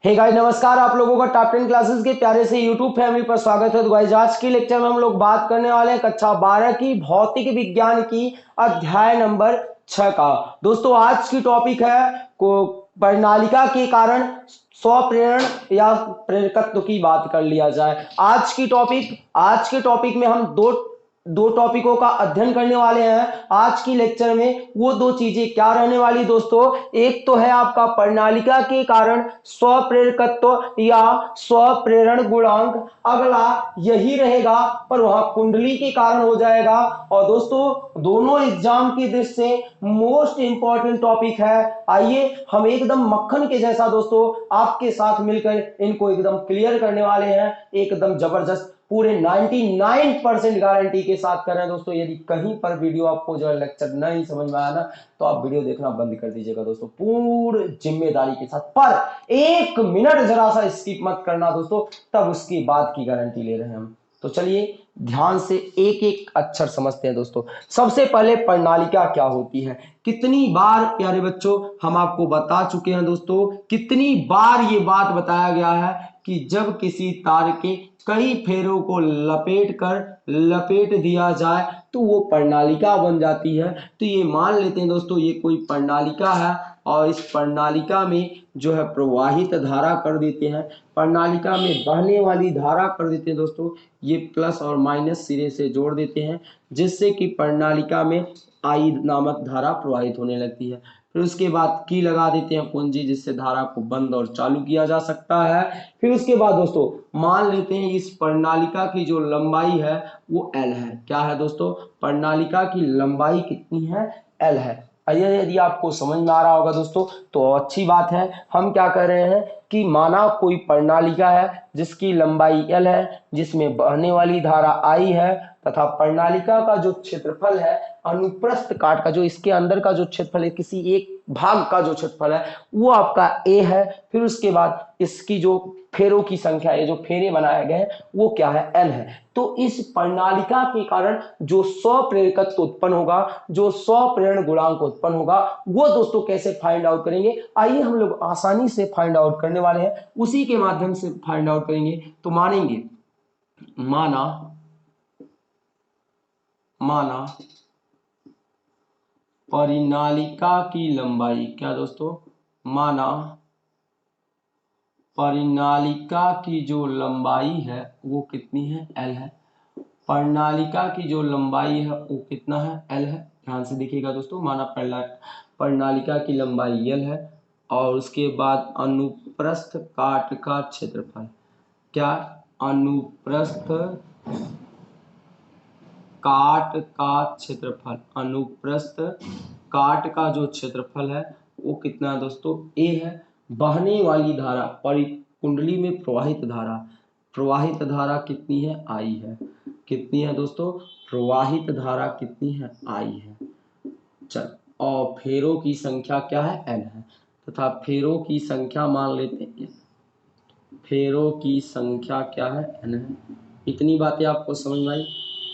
Hey guys नमस्कार, आप लोगों का टॉप 10 क्लासेस के प्यारे से यूट्यूब फैमिली पर स्वागत है। तो गाइस आज की लेक्चर में हम लोग बात करने वाले हैं कक्षा 12 की भौतिक विज्ञान की अध्याय नंबर 6 का। दोस्तों आज की टॉपिक है को प्रणालिका के कारण स्वप्रेरण या प्रेरकत्व की बात कर लिया जाए। आज के टॉपिक में हम दो टॉपिकों का अध्ययन करने वाले हैं। आज की लेक्चर में वो दो चीजें क्या रहने वाली दोस्तों, एक तो है आपका प्रणालिका के कारण स्वप्रेरकत्व या स्वप्रेरण गुणांक, अगला यही रहेगा पर वहां कुंडली के कारण हो जाएगा। और दोस्तों दोनों एग्जाम की दृष्टि से मोस्ट इंपॉर्टेंट टॉपिक है। आइए हम एकदम मक्खन के जैसा दोस्तों आपके साथ मिलकर इनको एकदम क्लियर करने वाले हैं, एकदम जबरदस्त पूरे 99% गारंटी के साथ कर रहे हैं। दोस्तों यदि कहीं पर वीडियो आपको जो लेक्चर नहीं समझ में आया ना तो आप वीडियो देखना बंद कर दीजिएगा दोस्तों, पूरी जिम्मेदारी के साथ। पर एक मिनट जरा सा स्किप मत करना दोस्तों, तब उसकी बात की गारंटी ले रहे हैं हम। तो चलिए ध्यान से एक एक अक्षर समझते हैं दोस्तों। सबसे पहले प्रणालिका क्या होती है, कितनी बार प्यारे बच्चों हम आपको बता चुके हैं दोस्तों, कितनी बार ये बात बताया गया है कि जब किसी तार के कई फेरों को लपेट दिया जाए तो वो प्रणालिका बन जाती है। तो ये मान लेते हैं दोस्तों ये कोई प्रणालिका है और इस प्रणालिका में जो है प्रवाहित धारा कर देते हैं, प्रणालिका में बहने वाली धारा कर देते हैं दोस्तों। ये प्लस और माइनस सिरे से जोड़ देते हैं जिससे कि प्रणालिका में आई नामक धारा प्रवाहित होने लगती है। फिर उसके बाद की लगा देते हैं कुंजी, जिससे धारा को बंद और चालू किया जा सकता है। फिर उसके बाद दोस्तों मान लेते हैं इस प्रणालिका की जो लंबाई है वो L है। क्या है दोस्तों, प्रणालिका की लंबाई कितनी है, L है। यदि आपको समझ में आ रहा होगा दोस्तों तो अच्छी बात है। हम क्या कर रहे हैं कि माना कोई प्रणालिका है जिसकी लंबाई L है, जिसमें बहने वाली धारा I है तथा प्रणालिका का जो क्षेत्रफल है अनुप्रस्थ काट का, जो इसके अंदर का जो क्षेत्रफल है, किसी एक भाग का जो क्षेत्रफल है वो आपका A है। फिर उसके बाद इसकी जो फेरों की संख्या है, जो फेरे बनाए गए वो क्या है, N है। तो इस प्रणालिका के कारण जो स्वप्रेरकत्व उत्पन्न होगा, जो स्वप्रेरण गुणांक उत्पन्न होगा, वो दोस्तों कैसे फाइंड आउट करेंगे, आइए हम लोग आसानी से फाइंड आउट करने वाले हैं, उसी के माध्यम से फाइंड आउट करेंगे। तो माना परिनालिका की लंबाई, क्या दोस्तों, माना परिनालिका की जो लंबाई है वो कितनी है, L है। प्रणालिका की जो लंबाई है वो कितना है, L है। ध्यान से देखिएगा दोस्तों, माना प्रणालिका की लंबाई L है और उसके बाद अनुप्रस्थ काट का क्षेत्रफल, क्या, अनुप्रस्थ काट का क्षेत्रफल, अनुप्रस्थ काट का जो क्षेत्रफल है वो कितना है दोस्तों, A है। बहने वाली धारा, कुंडली में प्रवाहित धारा कितनी है, I है। कितनी है दोस्तों, प्रवाहित धारा कितनी है, I है। चल, और फेरों की संख्या क्या है, N है, तथा फेरों की संख्या मान लेते हैं, फेरों की संख्या क्या है, N है। इतनी बातें आपको समझ में आई।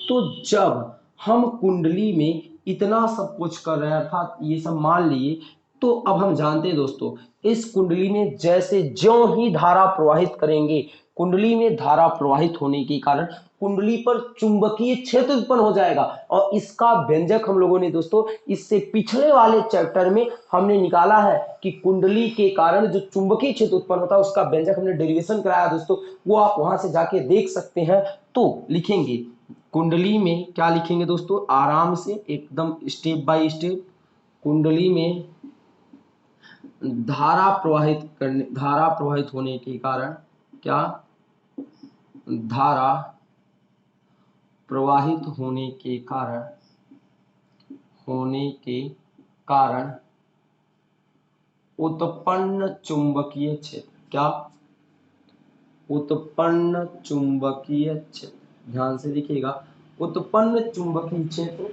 तो जब हम कुंडली में इतना सब कुछ कर रहे हैं, अर्थात ये सब मान लिए, तो अब हम जानते हैं दोस्तों इस कुंडली में जैसे ज्यों ही धारा प्रवाहित करेंगे, कुंडली में धारा प्रवाहित होने के कारण कुंडली पर चुंबकीय क्षेत्र उत्पन्न हो जाएगा। और इसका व्यंजक हम लोगों ने दोस्तों इससे पिछले वाले चैप्टर में हमने निकाला है कि कुंडली के कारण जो चुंबकीय क्षेत्र उत्पन्न होता है उसका व्यंजक हमने डेरिवेशन कराया दोस्तों, वो आप वहां से जाके देख सकते हैं। तो लिखेंगे कुंडली में, क्या लिखेंगे दोस्तों, आराम से एकदम स्टेप बाय स्टेप, कुंडली में धारा प्रवाहित होने के कारण, क्या, धारा प्रवाहित होने के कारण उत्पन्न चुंबकीय क्षेत्र, क्या, उत्पन्न चुंबकीय क्षेत्र। ध्यान से देखिएगा, उत्पन्न चुंबकीय क्षेत्र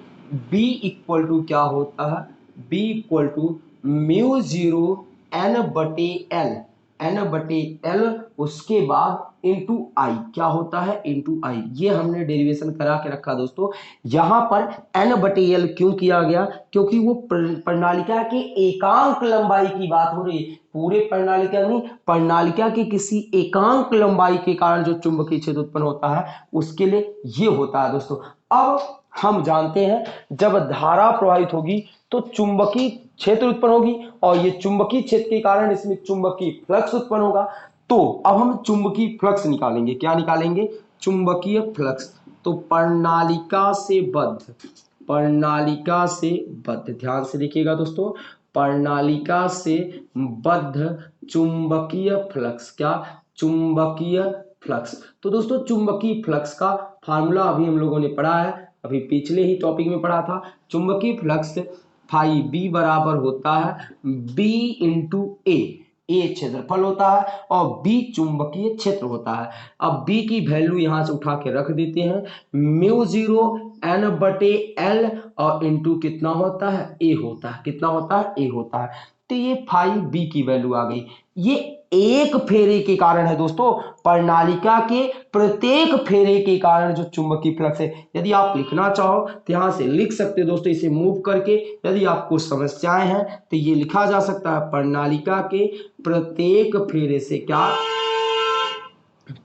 B इक्वल टू क्या होता है, B equal to mu 0 N/L। N/L, उसके बाद इंटू आई, क्या होता है इंटू आई। ये हमने डेरिवेशन करा के रखा दोस्तों। यहां पर N/L क्यों किया गया, क्योंकि वो प्रणालिका के एकांक लंबाई की बात हो रही है, पूरे प्रणालिका नहीं, प्रणालिका के किसी एकांक लंबाई के कारण जो चुंबकीय क्षेत्र उत्पन्न होता है उसके लिए ये होता है दोस्तों। अब हम जानते हैं जब धारा प्रवाहित होगी तो चुंबकीय क्षेत्र उत्पन्न होगी और ये चुंबकीय क्षेत्र के कारण इसमें चुंबकीय फ्लक्स उत्पन्न होगा। तो अब हम चुंबकीय फ्लक्स निकालेंगे, क्या निकालेंगे, चुंबकीय फ्लक्स। तो प्रणालिका से बद्ध, प्रणालिका से बद्ध, ध्यान से देखिएगा दोस्तों, प्रणालिका से बद्ध चुंबकीय फ्लक्स, क्या, चुंबकीय फ्लक्स। तो दोस्तों चुंबकीय फ्लक्स का फार्मूला अभी हम लोगों ने पढ़ा है, अभी पिछले ही टॉपिक में पढ़ा था। चुंबकीय फ्लक्स फाई बी बराबर होता है बी इंटू ए क्षेत्रफल होता है और बी चुंबकीय क्षेत्र होता है। अब बी की वैल्यू यहां से उठा के रख देते हैं, μ0 N/L और इंटू कितना होता है ए होता है, कितना होता है ए होता है। तो ये फाई बी की वैल्यू आ गई। ये एक फेरे के कारण है दोस्तों, प्रणालिका के प्रत्येक फेरे के कारण जो चुंबकीय फ्लक्स है। यदि आप लिखना चाहो तो यहां से लिख सकते हो दोस्तों, इसे मूव करके। यदि आपको समस्याएं हैं तो ये लिखा जा सकता है, प्रणालिका के प्रत्येक फेरे से, क्या,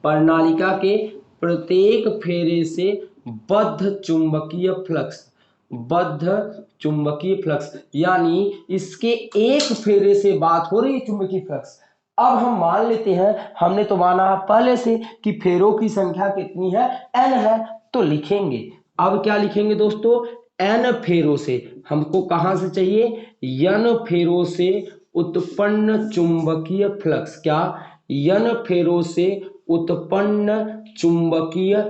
प्रणालिका के प्रत्येक फेरे से बद्ध चुंबकीय फ्लक्स, बद्ध चुंबकीय फ्लक्स, यानी इसके एक फेरे से बात हो रही है चुंबकीय फ्लक्स। अब हम मान लेते हैं, हमने तो माना है पहले से कि फेरों की संख्या कितनी है, n है, तो लिखेंगे। अब क्या लिखेंगे दोस्तों, n फेरों से, हमको कहां से चाहिए, n फेरों से उत्पन्न चुंबकीय फ्लक्स, क्या, n फेरों से उत्पन्न चुंबकीय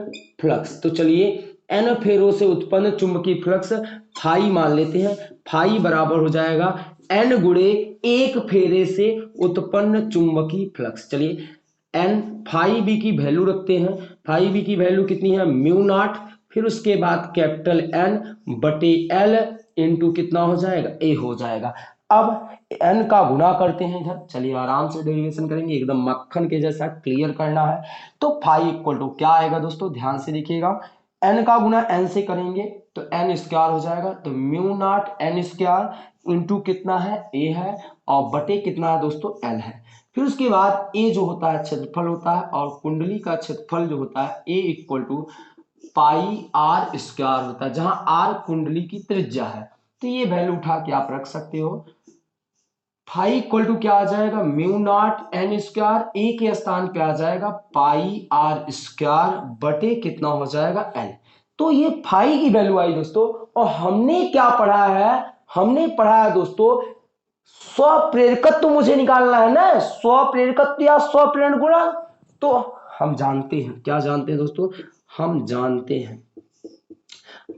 फ्लक्स। तो चलिए n फेरों से उत्पन्न चुंबकीय फ्लक्स फाई मान लेते हैं, फाई बराबर हो जाएगा n गुणे एक फेरे से उत्पन्न चुंबकीय फ्लक्स। चलिए n फाई बी की वैल्यू रखते हैं, फाई बी की वैल्यू कितनी है, μ0, फिर उसके बाद कैपिटल N/L इंटू कितना हो जाएगा, ए हो जाएगा। अब n का गुना करते हैं इधर, चलिए आराम से डेरिवेशन करेंगे, एकदम मक्खन के जैसा क्लियर करना है। तो फाई इक्वल टू क्या आएगा दोस्तों, ध्यान से देखिएगा, n का गुना n से करेंगे तो n स्क्वायर हो जाएगा, तो μ0 n स्क्वायर इंटू कितना है ए है और बटे कितना है दोस्तों l है। फिर उसके बाद ए जो होता है क्षेत्रफल होता है और कुंडली का क्षेत्रफल जो होता है A equal to pi r square होता है, जहां आर कुंडली की त्रिज्या है। तो ये वैल्यू उठा के आप रख सकते हो। फाई इक्वल टू क्या आ जाएगा, μ0 n स्क्वायर, ए के स्थान पे आ जाएगा पाई आर स्क्वायर बटे कितना हो जाएगा l। तो ये फाई की वैल्यू आई दोस्तों। और हमने क्या पढ़ा है, हमने पढ़ा है दोस्तों स्वप्रेरकत्व मुझे निकालना है ना, स्वप्रेरकत्व या स्वप्रेरण गुणांक। तो हम जानते हैं, क्या जानते हैं दोस्तों, हम जानते हैं,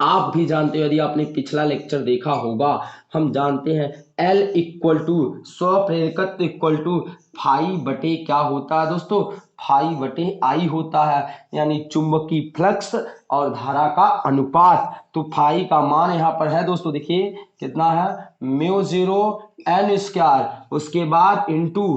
आप भी जानते हो, यदि आपने पिछला लेक्चर देखा होगा, हम जानते हैं L इक्वल टू स्वप्रेरकत्व इक्वल टू फाई बटे क्या होता है दोस्तों, फाई बटे आई होता है, यानी चुंबकीय फ्लक्स और धारा का अनुपात। तो फाई का मान यहाँ पर है दोस्तों, देखिए कितना है, μ0 n स्क्वायर, उसके बाद इंटू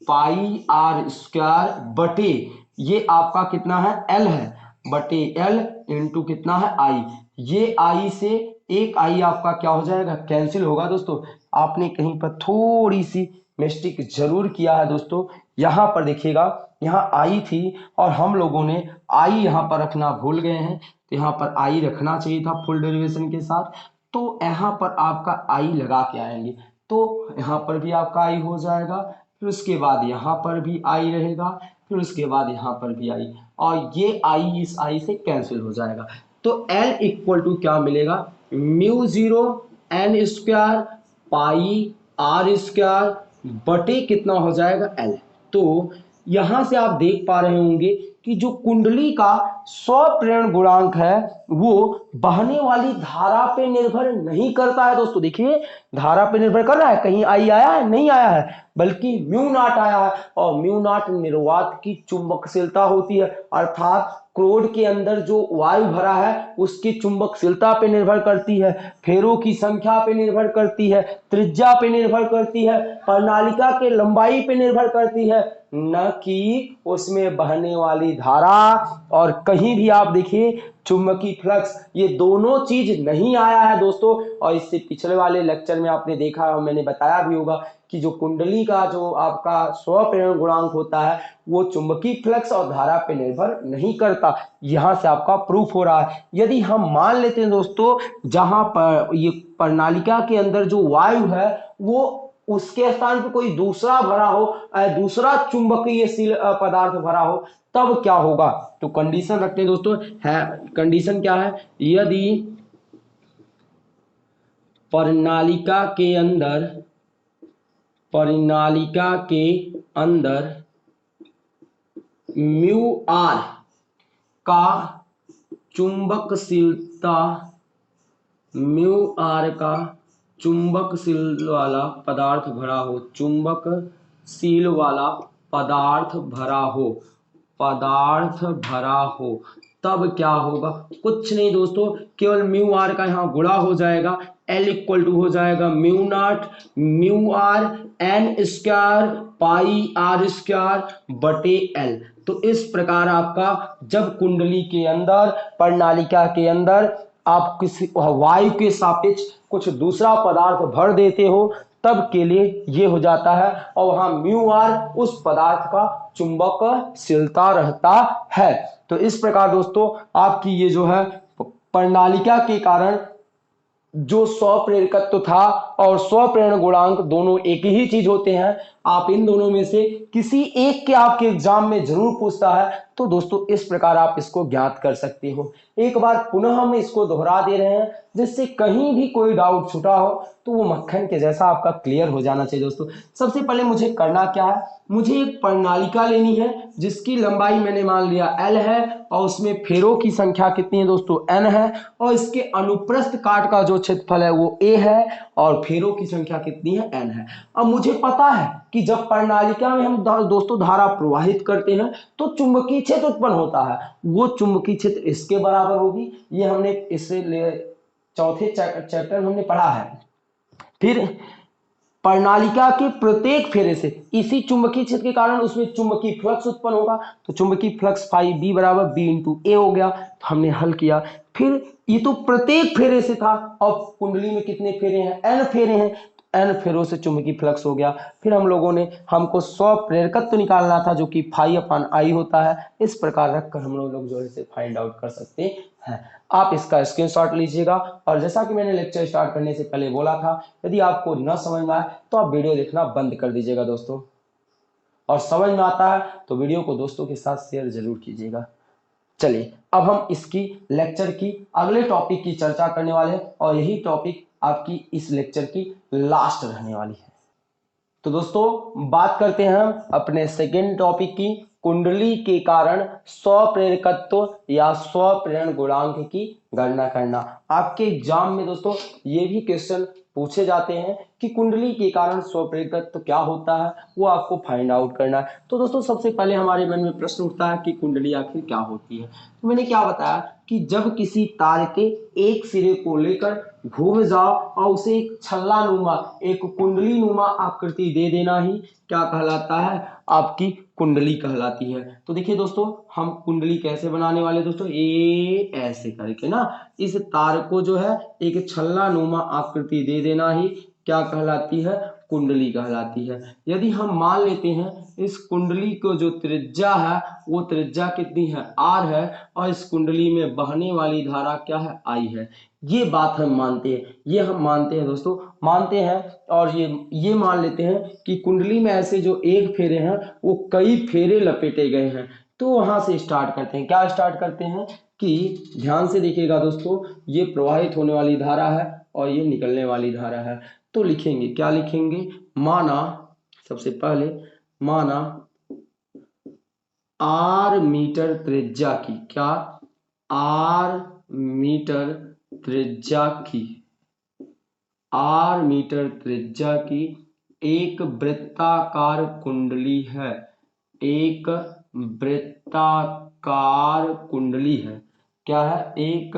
पाई आर स्क्वायर बटे ये आपका कितना है L है, बटे L इंटू कितना है आई। ये आई से एक आई आपका क्या हो जाएगा, कैंसिल होगा दोस्तों। आपने कहीं पर थोड़ी सी मिस्टेक जरूर किया है दोस्तों, यहां पर देखिएगा, यहाँ आई थी और हम लोगों ने आई यहाँ पर रखना भूल गए हैं, तो यहाँ पर आई रखना चाहिए था फुल डेरिवेशन के साथ। तो यहाँ पर आपका आई लगा के आएंगे, तो यहाँ पर भी आपका आई हो जाएगा, फिर उसके बाद यहाँ पर भी आई रहेगा, फिर उसके बाद यहाँ पर भी आई, और ये आई इस आई से कैंसिल हो जाएगा। तो L इक्वल टू क्या मिलेगा, μ0 n square pi r square बटे कितना हो जाएगा L। तो यहां से आप देख पा रहे होंगे कि जो कुंडली का स्वप्रेरण गुणांक है वो बहने वाली धारा पे निर्भर नहीं करता है दोस्तों। देखिए धारा पे निर्भर कर रहा है, कहीं आई आया है, नहीं आया है, बल्कि μ0 आया है, और μ0 निर्वात की चुंबकशीलता होती है, अर्थात क्रोड के अंदर जो वायु भरा है उसकी चुंबकशीलता पे निर्भर करती है, फेरों की संख्या पे निर्भर करती है, त्रिज्या पे निर्भर करती है, प्रणालिका के लंबाई पे निर्भर करती है, न कि उसमें बहने वाली धारा। और कहीं भी आप देखिए चुंबकीय फ्लक्स, ये दोनों चीज नहीं आया है दोस्तों। और इससे पिछले वाले लेक्चर में आपने देखा और मैंने बताया भी होगा कि जो कुंडली का जो आपका स्वप्रेरण गुणांक होता है वो चुंबकीय फ्लक्स और धारा पे निर्भर नहीं करता। यहां से आपका प्रूफ हो रहा है। यदि हम मान लेते हैं दोस्तों जहां पर ये प्रणालिका के अंदर जो वायु है वो उसके स्थान पर कोई दूसरा भरा हो, दूसरा चुंबकीय पदार्थ भरा हो, तब क्या होगा। तो कंडीशन रखते हैं दोस्तों, है कंडीशन क्या है, यदि प्रणालिका के अंदर म्यू आर का चुंबकशीलता, म्यू आर का चुंबकशील वाला पदार्थ भरा हो, चुंबकशील वाला पदार्थ भरा हो, तब क्या होगा। कुछ नहीं दोस्तों, केवल म्यू आर का यहाँ गुणा हो जाएगा, एल इक्वल टू हो जाएगा mu naught mu r n square pi r square बटे एल। तो इस प्रकार आपका जब कुंडली के अंदर, प्रणालिका के अंदर आप किसी वायु के सापेक्ष कुछ दूसरा पदार्थ भर देते हो तब के लिए ये हो जाता है, और वहां म्यू आर उस पदार्थ का चुंबकशीलता रहता है। तो इस प्रकार दोस्तों आपकी ये जो है प्रणालिका के कारण जो स्वप्रेरकत्व था और स्वप्रेरण गुणांक दोनों एक ही चीज होते हैं। आप इन दोनों में से किसी एक के आपके एग्जाम में जरूर पूछता है, तो दोस्तों इस प्रकार आप इसको ज्ञात कर सकते हो। एक बार पुनः हम इसको दोहरा दे रहे हैं जिससे कहीं भी कोई डाउट छूटा हो तो वो मक्खन के जैसा आपका क्लियर हो जाना चाहिए। दोस्तों सबसे पहले मुझे करना क्या है, मुझे एक प्रणालिका लेनी है जिसकी लंबाई मैंने मान लिया L है और उसमें फेरों की संख्या कितनी है दोस्तों, N है, और इसके अनुप्रस्थ काट का जो क्षेत्रफल है वो A है और फेरों की संख्या कितनी है, N है। अब मुझे पता है कि जब प्रणालिका में हम दोस्तों धारा प्रवाहित करते हैं तो चुंबकीय क्षेत्र उत्पन्न होता है, वो चुंबकीय क्षेत्र इसके बराबर होगी। ये हमने इससे चौथे चैप्टर में हमने पढ़ा है। फिर प्रणालिका के प्रत्येक फेरे से इसी चुंबकीय क्षेत्र के कारण उसमें चुंबकीय फ्लक्स उत्पन्न होगा, तो चुंबकीय फ्लक्स फाई बी बराबर बी इंटू ए हो गया। तो हमने हल किया। फिर ये तो प्रत्येक फेरे से था, और कुंडली में कितने फेरे हैं, एन फेरे हैं, एन फेरों से चुंबकीय फ्लक्स हो गया। फिर हम लोगों ने हमको स्वप्रेरकत्व निकालना था जो कि फाई अपान आई होता है। इस प्रकार रखकर हम लोग जो है फाइंड आउट कर सकते हैं। आप इसका स्क्रीनशॉट लीजिएगा, और जैसा कि मैंने लेक्चर स्टार्ट करने से पहले बोला था, यदि आपको न समझ में आए तो आप वीडियो देखना बंद कर दीजिएगा दोस्तों, और समझ में आता है तो वीडियो को दोस्तों के साथ शेयर जरूर कीजिएगा। चलिए अब हम इसकी लेक्चर की अगले टॉपिक की चर्चा करने वाले हैं, और यही टॉपिक आपकी इस लेक्चर की लास्ट रहने वाली है। तो दोस्तों बात करते हैं हम अपने सेकेंड टॉपिक की, कुंडली के कारण स्वप्रेरकत्व या स्वप्रेरण गुणांक की गणना करना। आपके एग्जाम में दोस्तों ये भी क्वेश्चन पूछे जाते हैं कि कुंडली के कारण स्वप्रेरकत्व क्या होता है, वो आपको फाइंड आउट करना है। तो दोस्तों सबसे पहले हमारे मन में प्रश्न उठता है कि कुंडली आखिर क्या होती है। तो मैंने क्या बताया कि जब किसी तार के एक सिरे को लेकर घूम जाओ और उसे एक छल्ला नुमा, एक कुंडली नुमा आकृति दे देना ही क्या कहलाता है, आपकी कुंडली कहलाती है। तो देखिए दोस्तों हम कुंडली कैसे बनाने वाले दोस्तों, ये ऐसे करके ना इस तार को जो है एक छल्ला नुमा आकृति दे देना ही क्या कहलाती है, कुंडली कहलाती है। यदि हम मान लेते हैं इस कुंडली को जो त्रिज्या है वो त्रिज्या कितनी है, R है, और इस कुंडली में बहने वाली धारा क्या है, I है। ये बात हम मानते हैं, ये हम मानते हैं दोस्तों, मानते हैं। और ये मान लेते हैं कि कुंडली में ऐसे जो एक फेरे हैं वो कई फेरे लपेटे गए हैं। तो वहां से स्टार्ट करते हैं, क्या स्टार्ट करते हैं कि ध्यान से देखिएगा दोस्तों, ये प्रवाहित होने वाली धारा है और ये निकलने वाली धारा है। तो लिखेंगे, क्या लिखेंगे, माना, सबसे पहले माना R मीटर त्रिज्या की, क्या, R मीटर त्रिज्या की, R मीटर त्रिज्या की एक वृत्ताकार कुंडली है, एक वृत्ताकार कुंडली है। क्या है? एक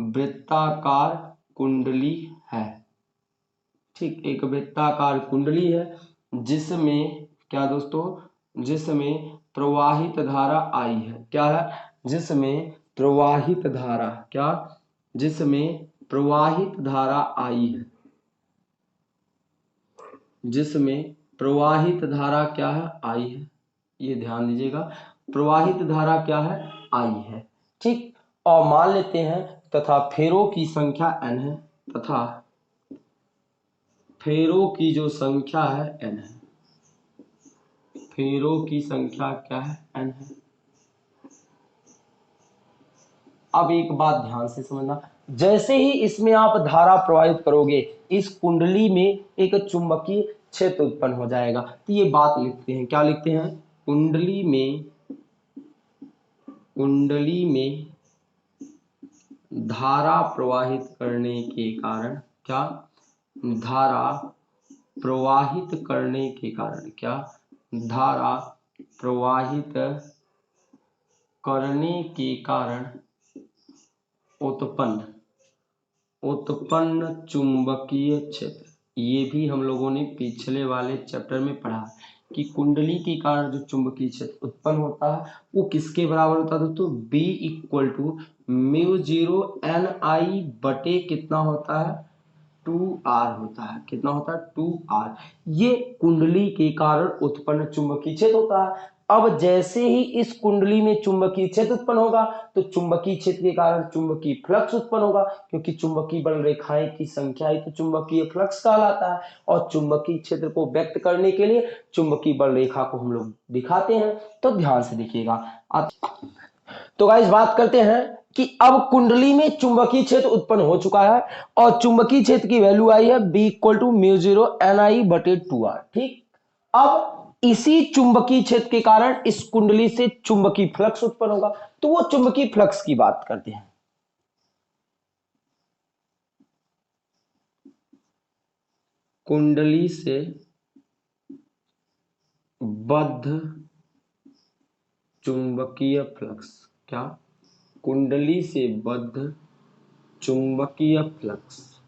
वृत्ताकार कुंडली है। ठीक, एक वृत्ताकार कुंडली है जिसमें क्या दोस्तों, जिसमें प्रवाहित धारा आई है। क्या है? जिसमें प्रवाहित धारा, क्या? जिसमें प्रवाहित धारा आई है। जिसमें प्रवाहित धारा क्या है? आई है। ये ध्यान दीजिएगा, प्रवाहित धारा क्या है? आई है। ठीक, और मान लेते हैं तथा फेरों की संख्या n है, तथा फेरों की जो संख्या है n है। फेरों की संख्या क्या है? n है। अब एक बात ध्यान से समझना, जैसे ही इसमें आप धारा प्रवाहित करोगे इस कुंडली में एक चुंबकीय क्षेत्र उत्पन्न हो जाएगा। तो ये बात लिखते हैं, क्या लिखते हैं? कुंडली में धारा प्रवाहित करने के कारण, क्या? धारा प्रवाहित करने के कारण, क्या? धारा प्रवाहित करने के कारण उत्पन्न चुंबकीय क्षेत्र। ये भी हम लोगों ने पिछले वाले चैप्टर में पढ़ा कि कुंडली के कारण जो चुंबकीय क्षेत्र उत्पन्न होता है वो किसके बराबर होता है दोस्तों? B इक्वल टू μ0 NI बटे कितना होता है? 2R होता है। कितना होता है? 2R। ये कुंडली के कारण उत्पन्न चुंबकीय क्षेत्र होता है। अब जैसे ही इस कुंडली में चुंबकीय क्षेत्र उत्पन्न होगा तो चुंबकीय क्षेत्र के कारण चुंबकीय फ्लक्स उत्पन्न होगा, क्योंकि चुंबकीय बल रेखाएं की संख्या ही तो चुंबकीय फ्लक्स कहलाता है। और चुंबकीय क्षेत्र को व्यक्त करने के लिए चुंबकीय बल रेखा को हम लोग दिखाते हैं। तो ध्यान से देखिएगा। तो गाइस बात करते हैं कि अब कुंडली में चुंबकीय क्षेत्र उत्पन्न हो चुका है और चुंबकीय क्षेत्र की वैल्यू आई है B इक्वल टू μ0 NI बटे 2R। ठीक, अब इसी चुंबकीय क्षेत्र के कारण इस कुंडली से चुंबकीय फ्लक्स उत्पन्न होगा। तो वो चुंबकीय फ्लक्स की बात करते हैं। कुंडली से बद्ध चुंबकीय फ्लक्स, क्या? कुंडली से बद्ध चुंबकीय फ्लक्स।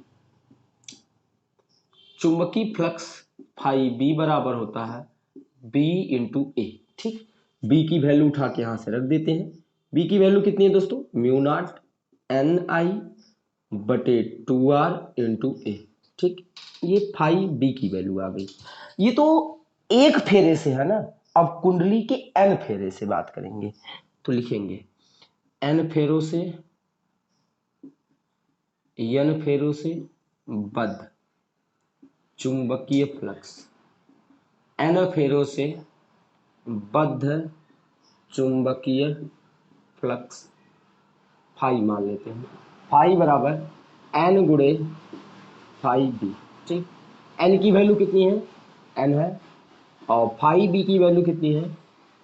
चुंबकीय फ्लक्स फाई बी बराबर होता है B इंटू ए। ठीक, B की वैल्यू उठा के यहां से रख देते हैं। B की वैल्यू कितनी है दोस्तों? μ0 NI बटे 2R इंटू ए। ठीक, ये फाई B की वैल्यू आ गई। ये तो एक फेरे से है ना। अब कुंडली के n फेरे से बात करेंगे तो लिखेंगे n फेरों से, n फेरों से बद्ध चुंबकीय फ्लक्स, n फेरों से बद्ध चुंबकीय फ्लक्स फाई मान लेते हैं। फाई बराबर n गुणे फाई बी। ठीक, n की वैल्यू कितनी है? n है। और फाई बी की वैल्यू कितनी है?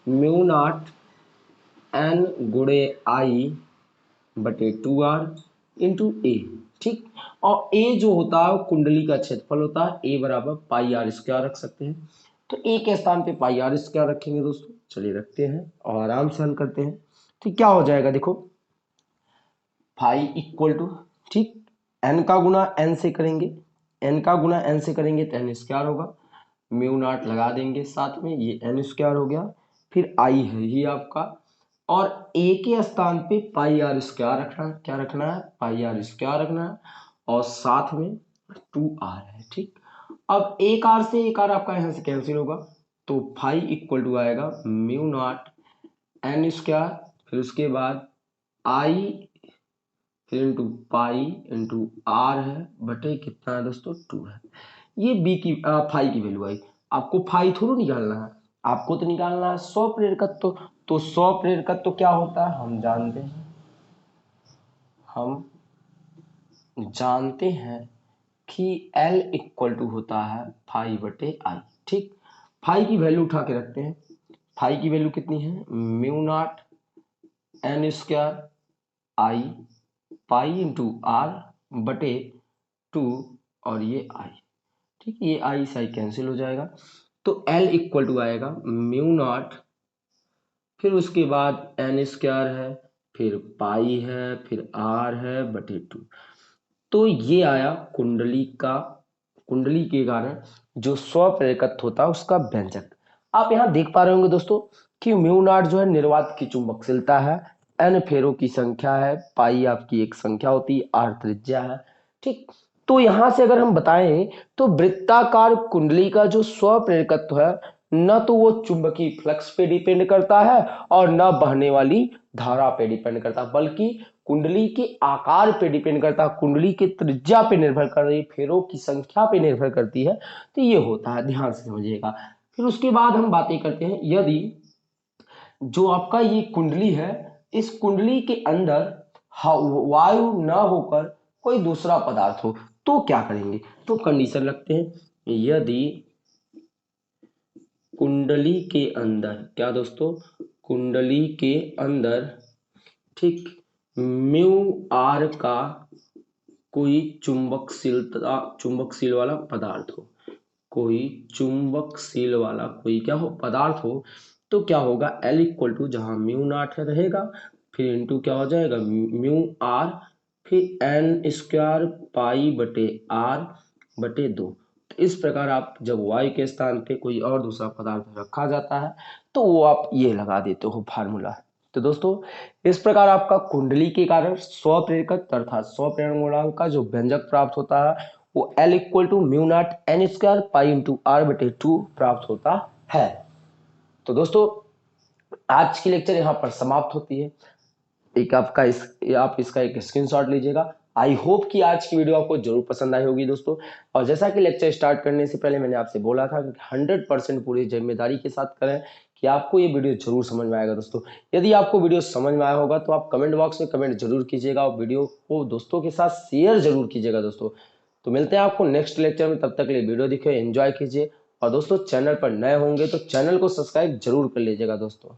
μ0 n गुणे आई बटे 2R इंटू ए। ठीक, और ए जो होता है वो कुंडली का क्षेत्रफल होता है। ए बराबर पाई आर स्क्वायर रख सकते हैं। तो ए के स्थान पे पाई आर स्क्वायर रखेंगे दोस्तों। चलिए रखते हैं और आराम से हल करते हैं। तो क्या हो जाएगा देखो, फाई इक्वल टू, ठीक, एन का गुना एन से करेंगे, एन का गुना एन से करेंगे तो एन स्क्वायर होगा। μ0 लगा देंगे साथ में, ये एन स्क्वायर हो गया। फिर आई है ये आपका, और ए के स्थान पे पाई आर स्क्वायर रखना है। क्या रखना है? पाई आर स्क्वायर रखना है, और साथ में 2R है। ठीक, अब एक आर से एक आर आपका यहाँ से कैंसिल होगा, तो फाई इक्वल टू आएगा μ0 एन स्क्वायर, फिर उसके बाद आई, फिर इंटू पाई इंटू आर है बटे कितना है दोस्तों? 2 है। ये बी की फाई की वैल्यू आई। आपको फाई थोड़ा निकालना है, आपको तो निकालना है 100 प्रेरकत्व। तो 100 प्रेरकत्व क्या होता है हम जानते हैं, हम जानते हैं कि L इक्वल टू होता है फाई बटे आई। ठीक, फाई की वैल्यू उठा के रखते हैं। फाई की वैल्यू कितनी है? μ0 n square I pi into r बटे 2, और ये आई। ठीक, ये आई से आई कैंसिल हो जाएगा। तो L इक्वल टू आएगा μ0 फिर उसके बाद एन स्क्वायर है, फिर पाई है, फिर आर है बटे 2। तो ये आया कुंडली के कारण जो स्वप्रेरकत्व होता है उसका व्यंजक। आप यहाँ देख पा रहे होंगे दोस्तों कि म्यू नॉट जो है निर्वात की चुंबकशीलता है, एन फेरों की संख्या है, पाई आपकी एक संख्या होती है, आर त्रिज्या है। ठीक, तो यहां से अगर हम बताएं तो वृत्ताकार कुंडली का जो स्वप्रेरकत्व है न तो वो चुंबकीय फ्लक्स पे डिपेंड करता है और न बहने वाली धारा पे डिपेंड करता, बल्कि कुंडली के आकार पे डिपेंड करता, कुंडली के त्रिज्या पे निर्भर कर रही, फेरों की संख्या पे निर्भर करती है। तो ये होता है, ध्यान से समझिएगा। फिर उसके बाद हम बातें करते हैं, यदि जो आपका ये कुंडली है, इस कुंडली के अंदर वायु न होकर कोई दूसरा पदार्थ हो तो क्या करेंगे? तो कंडीशन रखते हैं, यदि कुंडली के अंदर, क्या दोस्तों, कुंडली के अंदर, ठीक, म्यू आर का कोई चुंबकशील वाला पदार्थ हो, कोई चुंबकशील वाला कोई क्या हो, पदार्थ हो, तो क्या होगा, L इक्वल टू जहां म्यू नॉट रहेगा, फिर इनटू क्या हो जाएगा म्यू आर, फिर एन स्क्वायर पाई बटे आर बटे 2। तो इस प्रकार आप जब y के स्थान पे कोई और दूसरा पदार्थ रखा जाता है तो वो आप ये लगा देते हो फार्मूला। तो दोस्तों इस प्रकार आपका कुंडली के कारण स्वप्रेरकत्व अर्थात स्वप्रेरण गुणांक का जो व्यंजक प्राप्त होता है वो L equal to mu naught n square pi into r बटे 2 प्राप्त होता है। तो दोस्तों आज की लेक्चर यहाँ पर समाप्त होती है। एक आपका आप इसका एक स्क्रीनशॉट लीजिएगा। आई होप कि आज की वीडियो आपको जरूर पसंद आई होगी दोस्तों। और जैसा कि लेक्चर स्टार्ट करने से पहले मैंने आपसे बोला था कि 100% पूरी जिम्मेदारी के साथ करें कि आपको ये वीडियो जरूर समझ में आएगा दोस्तों। यदि आपको वीडियो समझ में आया होगा तो आप कमेंट बॉक्स में कमेंट जरूर कीजिएगा और वीडियो को दोस्तों के साथ शेयर जरूर कीजिएगा दोस्तों। तो मिलते हैं आपको नेक्स्ट लेक्चर में, तब तक के लिए वीडियो देखिए, एंजॉय कीजिए। और दोस्तों चैनल पर नए होंगे तो चैनल को सब्सक्राइब जरूर कर लीजिएगा दोस्तों।